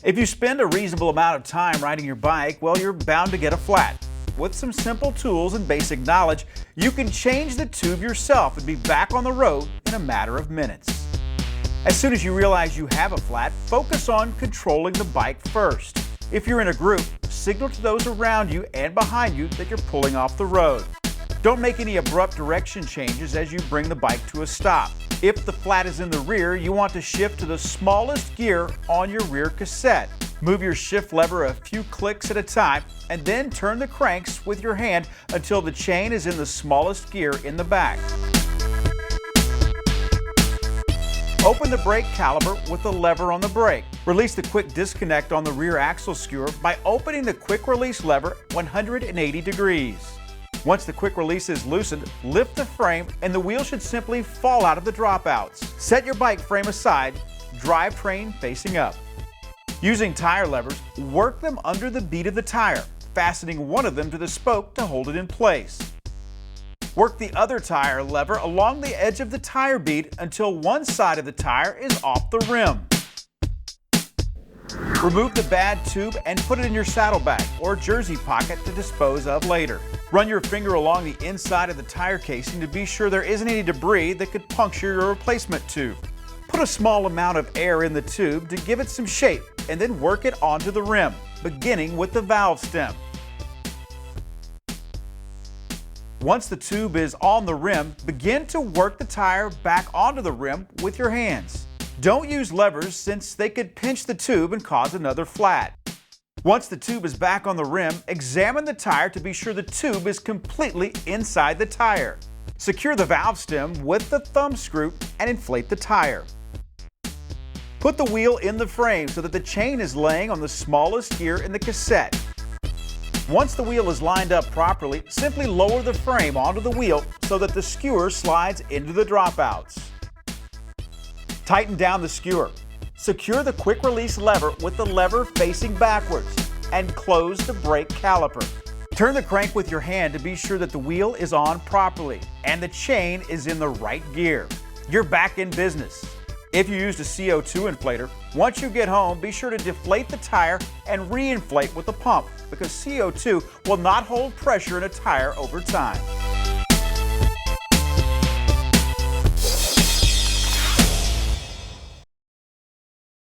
If you spend a reasonable amount of time riding your bike, well, you're bound to get a flat. With some simple tools and basic knowledge, you can change the tube yourself and be back on the road in a matter of minutes. As soon as you realize you have a flat, focus on controlling the bike first. If you're in a group, signal to those around you and behind you that you're pulling off the road. Don't make any abrupt direction changes as you bring the bike to a stop. If the flat is in the rear, you want to shift to the smallest gear on your rear cassette. Move your shift lever a few clicks at a time and then turn the cranks with your hand until the chain is in the smallest gear in the back. Open the brake caliper with the lever on the brake. Release the quick disconnect on the rear axle skewer by opening the quick release lever 180 degrees. Once the quick release is loosened, lift the frame and the wheel should simply fall out of the dropouts. Set your bike frame aside, drivetrain facing up. Using tire levers, work them under the bead of the tire, fastening one of them to the spoke to hold it in place. Work the other tire lever along the edge of the tire bead until one side of the tire is off the rim. Remove the bad tube and put it in your saddlebag or jersey pocket to dispose of later. Run your finger along the inside of the tire casing to be sure there isn't any debris that could puncture your replacement tube. Put a small amount of air in the tube to give it some shape and then work it onto the rim, beginning with the valve stem. Once the tube is on the rim, begin to work the tire back onto the rim with your hands. Don't use levers since they could pinch the tube and cause another flat. Once the tube is back on the rim, examine the tire to be sure the tube is completely inside the tire. Secure the valve stem with the thumb screw and inflate the tire. Put the wheel in the frame so that the chain is laying on the smallest gear in the cassette. Once the wheel is lined up properly, simply lower the frame onto the wheel so that the skewer slides into the dropouts. Tighten down the skewer. Secure the quick release lever with the lever facing backwards and close the brake caliper. Turn the crank with your hand to be sure that the wheel is on properly and the chain is in the right gear. You're back in business. If you used a CO2 inflator, once you get home, be sure to deflate the tire and re-inflate with the pump because CO2 will not hold pressure in a tire over time.